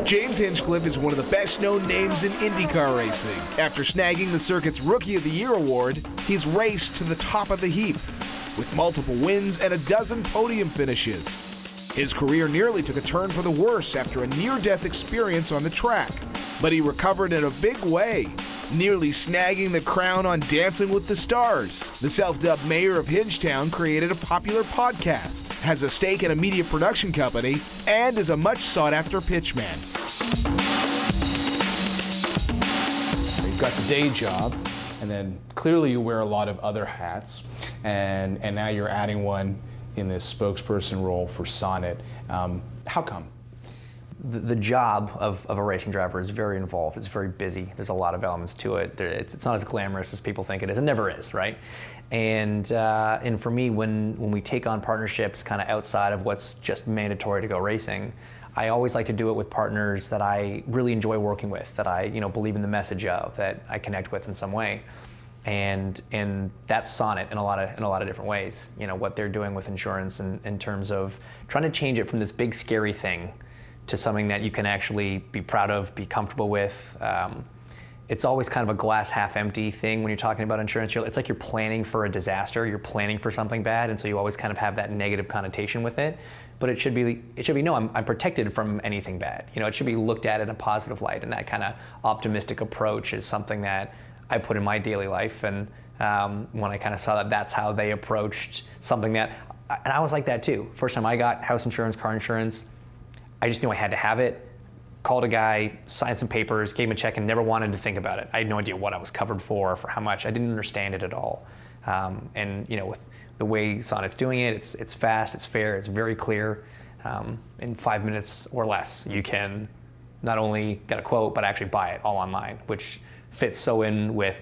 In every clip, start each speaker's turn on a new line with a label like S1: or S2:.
S1: James Hinchcliffe is one of the best-known names in Indy Car racing. After snagging the circuit's Rookie of the Year award, he's raced to the top of the heap with multiple wins and a dozen podium finishes. His career nearly took a turn for the worse after a near-death experience on the track, but he recovered in a big way, nearly snagging the crown on Dancing with the Stars. The self-dubbed Mayor of Hinchtown created a popular podcast, has a stake in a media production company, and is a much sought-after pitchman.
S2: You've got the day job, and then clearly you wear a lot of other hats, and now you're adding one in this spokesperson role for Sonnet. How come?
S3: The job of a racing driver is very involved. It's very busy. There's a lot of elements to it. It's not as glamorous as people think it is. It never is, right? And for me, when we take on partnerships kind of outside of what's just mandatory to go racing, I always like to do it with partners that I really enjoy working with, that I believe in the message of, that I connect with in some way. And that's Sonnet in a lot of different ways. What they're doing with insurance in terms of trying to change it from this big scary thing to something that you can actually be proud of, be comfortable with. It's always kind of a glass half empty thing when you're talking about insurance. It's like you're planning for a disaster, you're planning for something bad, and so you always kind of have that negative connotation with it. But it should be no, I'm protected from anything bad. It should be looked at in a positive light, and that kind of optimistic approach is something that I put in my daily life. And when I kind of saw that that's how they approached something and I was like that too. First time I got house insurance, car insurance, I just knew I had to have it. Called a guy, signed some papers, gave him a check, and never wanted to think about it. I had no idea what I was covered for how much. I didn't understand it at all. With the way Sonnet's doing it, it's fast, it's fair, it's very clear. In 5 minutes or less, you can not only get a quote, but actually buy it all online, which fits so in with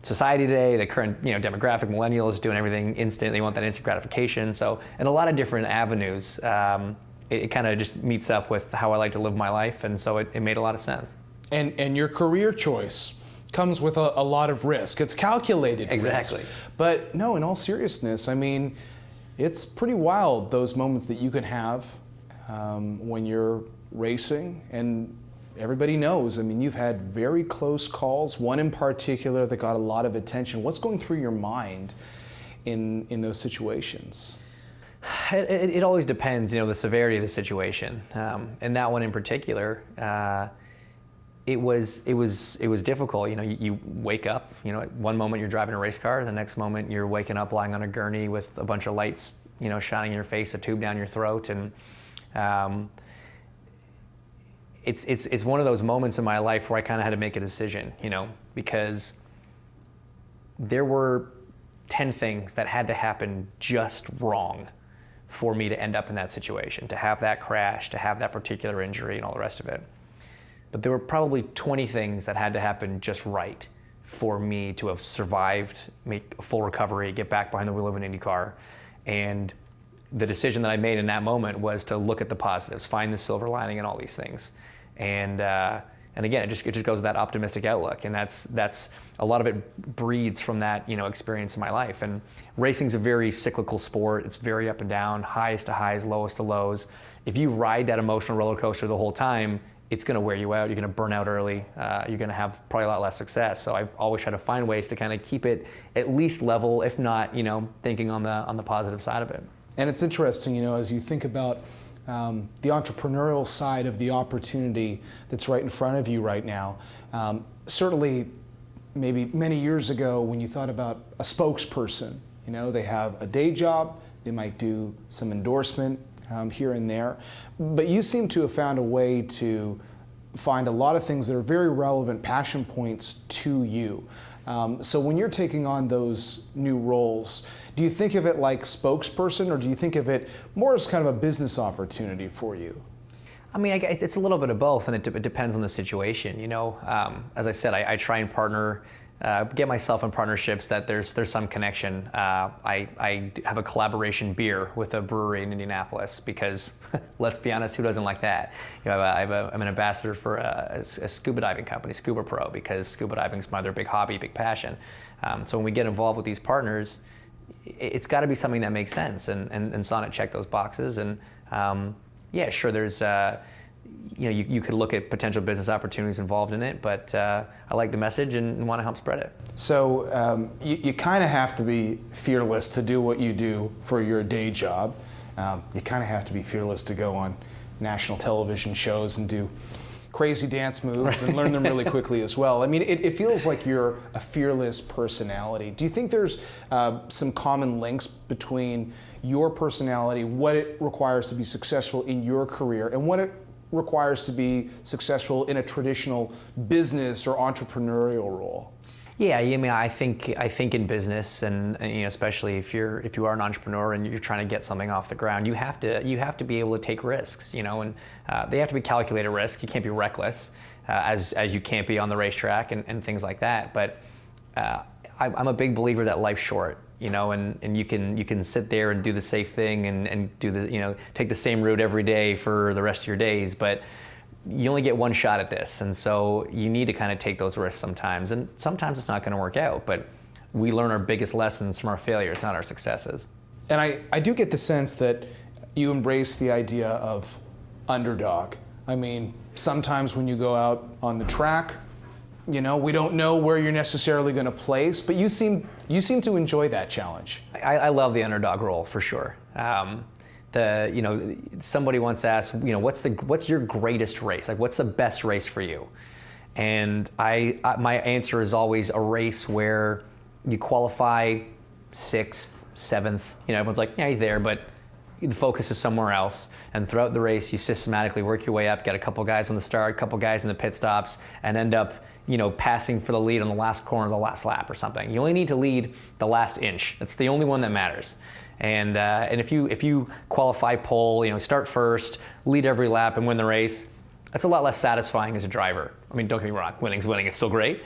S3: society today, the current demographic, millennials doing everything instant. They want that instant gratification. So in a lot of different avenues, it kind of just meets up with how I like to live my life, and so it made a lot of sense.
S2: And your career choice comes with a lot of risk. It's calculated
S3: exactly
S2: risk. But no, in all seriousness, I mean, it's pretty wild, those moments that you can have when you're racing. And everybody knows, I mean, you've had very close calls, one in particular that got a lot of attention. What's going through your mind in those situations?
S3: It always depends, the severity of the situation. And that one in particular, it was difficult. You wake up. One moment you're driving a race car, the next moment you're waking up lying on a gurney with a bunch of lights, shining in your face, a tube down your throat, and it's one of those moments in my life where I kind of had to make a decision, because there were 10 things that had to happen just wrong for me to end up in that situation, to have that crash, to have that particular injury and all the rest of it. But there were probably 20 things that had to happen just right for me to have survived, make a full recovery, get back behind the wheel of an Indy car. And the decision that I made in that moment was to look at the positives, find the silver lining in all these things. And again, it just goes with that optimistic outlook, and that's a lot of it breeds from that experience in my life. And racing's a very cyclical sport. It's very up and down, highs to highs, lowest to lows. If you ride that emotional roller coaster the whole time, it's going to wear you out. You're going to burn out early. You're going to have probably a lot less success. So I've always tried to find ways to kind of keep it at least level, if not thinking on the positive side of it.
S2: And it's interesting, as you think about the entrepreneurial side of the opportunity that's right in front of you right now. Certainly, maybe many years ago when you thought about a spokesperson, they have a day job, they might do some endorsement here and there, but you seem to have found a way to find a lot of things that are very relevant passion points to you. So when you're taking on those new roles, do you think of it like spokesperson, or do you think of it more as kind of a business opportunity for you?
S3: I mean, it's a little bit of both, and it depends on the situation. As I said, I try and partner, get myself in partnerships that there's some connection. I have a collaboration beer with a brewery in Indianapolis because, let's be honest, who doesn't like that? I'm an ambassador for a scuba diving company, Scuba Pro, because scuba diving is my other big hobby, big passion. So when we get involved with these partners, it's got to be something that makes sense, and Sonnet checked those boxes. And yeah, sure, there's you could look at potential business opportunities involved in it, but I like the message and want to help spread it.
S2: So you kind of have to be fearless to do what you do for your day job. You kind of have to be fearless to go on national television shows and do crazy dance moves and learn them really quickly as well. I mean, it feels like you're a fearless personality. Do you think there's some common links between your personality, what it requires to be successful in your career, and what it requires to be successful in a traditional business or entrepreneurial role?
S3: Yeah, I mean, I think in business, and especially if you are an entrepreneur and you're trying to get something off the ground, you have to be able to take risks, and they have to be calculated risks. You can't be reckless, as you can't be on the racetrack and things like that. But I'm a big believer that life's short, and you can sit there and do the safe thing and do the take the same route every day for the rest of your days, but you only get one shot at this, and so you need to kind of take those risks sometimes, and sometimes it's not going to work out, but we learn our biggest lessons from our failures, not our successes. And
S2: I do get the sense that you embrace the idea of underdog. I mean, sometimes when you go out on the track, we don't know where you're necessarily going to place, but you seem to enjoy that challenge.
S3: I love the underdog role for sure. Somebody once asked, what's your greatest race? Like, what's the best race for you? And my answer is always a race where you qualify 6th, 7th. Everyone's like, yeah, he's there, but the focus is somewhere else. And throughout the race, you systematically work your way up, get a couple guys on the start, a couple guys in the pit stops, and end up, passing for the lead on the last corner of the last lap or something. You only need to lead the last inch. That's the only one that matters. And if you qualify pole, start first, lead every lap, and win the race, that's a lot less satisfying as a driver. I mean, don't get me wrong, winning's winning, it's still great.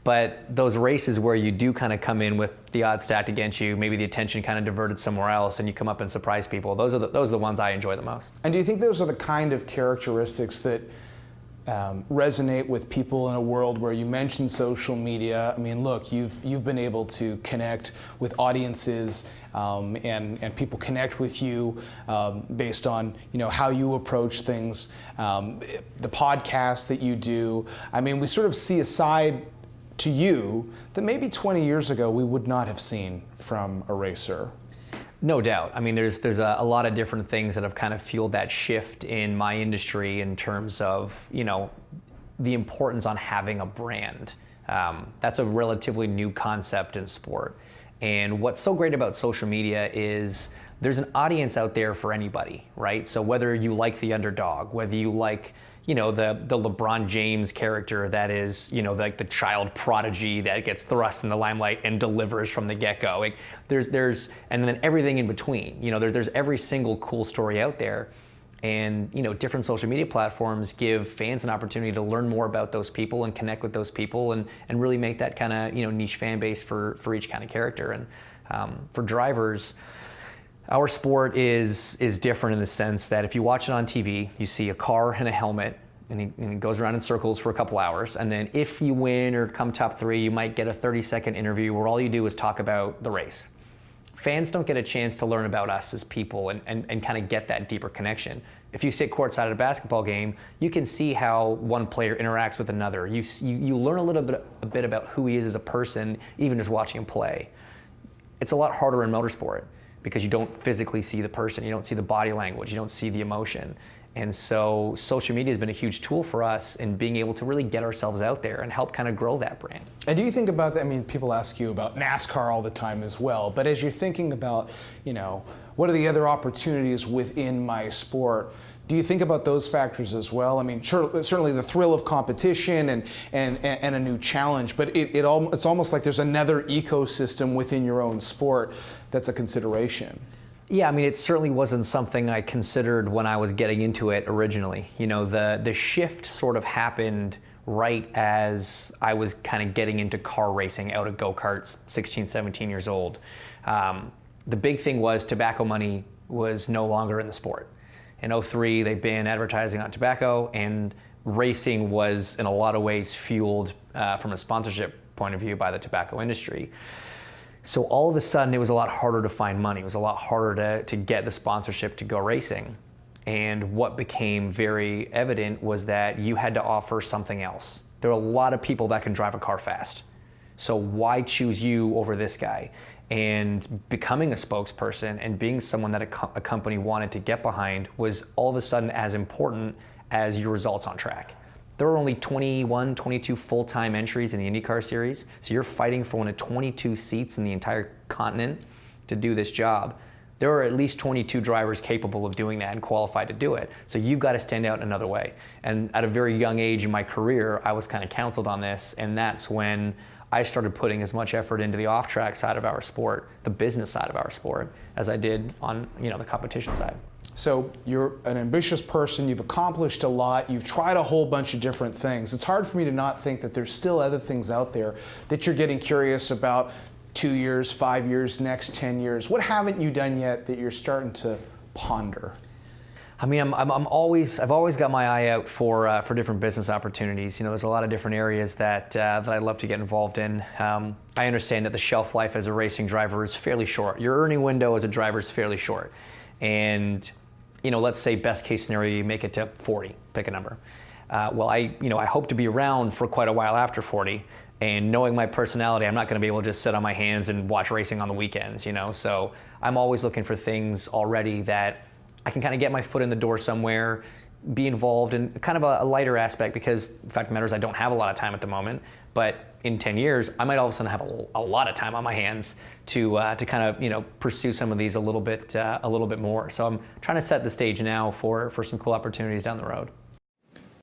S3: But those races where you do kind of come in with the odds stacked against you, maybe the attention kind of diverted somewhere else, and you come up and surprise people, those are the ones I enjoy the most.
S2: And do you think those are the kind of characteristics that resonate with people in a world where you mentioned social media? I mean, look, you've been able to connect with audiences, and people connect with you based on how you approach things. The podcast that you do, I mean, we sort of see a side to you that maybe 20 years ago we would not have seen from a racer.
S3: No doubt. I mean, there's a lot of different things that have kind of fueled that shift in my industry in terms of, the importance on having a brand. That's a relatively new concept in sport. And what's so great about social media is there's an audience out there for anybody, right? So whether you like the underdog, whether you like, the LeBron James character that is, like the child prodigy that gets thrust in the limelight and delivers from the get-go. Like there's and then everything in between. There's every single cool story out there. And different social media platforms give fans an opportunity to learn more about those people and connect with those people and really make that kind of niche fan base for each kind of character. And for drivers, our sport is different in the sense that if you watch it on TV, you see a car and a helmet, and he goes around in circles for a couple hours. And then if you win or come top 3, you might get a 30-second interview where all you do is talk about the race. Fans don't get a chance to learn about us as people and kind of get that deeper connection. If you sit courtside at a basketball game, you can see how one player interacts with another. You learn a bit about who he is as a person, even just watching him play. It's a lot harder in motorsport because you don't physically see the person, you don't see the body language, you don't see the emotion. And so social media has been a huge tool for us in being able to really get ourselves out there and help kind of grow that brand.
S2: And do you think about that? I mean, people ask you about NASCAR all the time as well, but as you're thinking about, what are the other opportunities within my sport, do you think about those factors as well? I mean, certainly the thrill of competition and a new challenge, but it's almost like there's another ecosystem within your own sport that's a consideration.
S3: Yeah, I mean, it certainly wasn't something I considered when I was getting into it originally. The shift sort of happened right as I was kind of getting into car racing out of go-karts, 16, 17 years old. The big thing was tobacco money was no longer in the sport. In 2003, they banned advertising on tobacco, and racing was in a lot of ways fueled from a sponsorship point of view by the tobacco industry. So all of a sudden, it was a lot harder to find money. It was a lot harder to get the sponsorship to go racing. And what became very evident was that you had to offer something else. There are a lot of people that can drive a car fast. So why choose you over this guy? And becoming a spokesperson and being someone that a company wanted to get behind was all of a sudden as important as your results on track. There are only 21, 22 full-time entries in the Indy Car series, so you're fighting for one of 22 seats in the entire continent to do this job. There are at least 22 drivers capable of doing that and qualified to do it. So you've got to stand out another way. And at a very young age in my career, I was kind of counseled on this, and that's when I started putting as much effort into the off-track side of our sport, the business side of our sport, as I did on the competition side.
S2: So you're an ambitious person, you've accomplished a lot, you've tried a whole bunch of different things. It's hard for me to not think that there's still other things out there that you're getting curious about 2 years, 5 years, next 10 years. What haven't you done yet that you're starting to ponder?
S3: I mean, I've always got my eye out for different business opportunities. There's a lot of different areas that I'd love to get involved in. I understand that the shelf life as a racing driver is fairly short. Your earning window as a driver is fairly short. And, let's say best case scenario, you make it to 40, pick a number. Well, I hope to be around for quite a while after 40. And knowing my personality, I'm not going to be able to just sit on my hands and watch racing on the weekends, So I'm always looking for things already that I can kind of get my foot in the door somewhere, be involved in kind of a lighter aspect, because the fact of the matter is I don't have a lot of time at the moment. But in 10 years, I might all of a sudden have a lot of time on my hands to kind of pursue some of these a little bit more. So I'm trying to set the stage now for some cool opportunities down the road.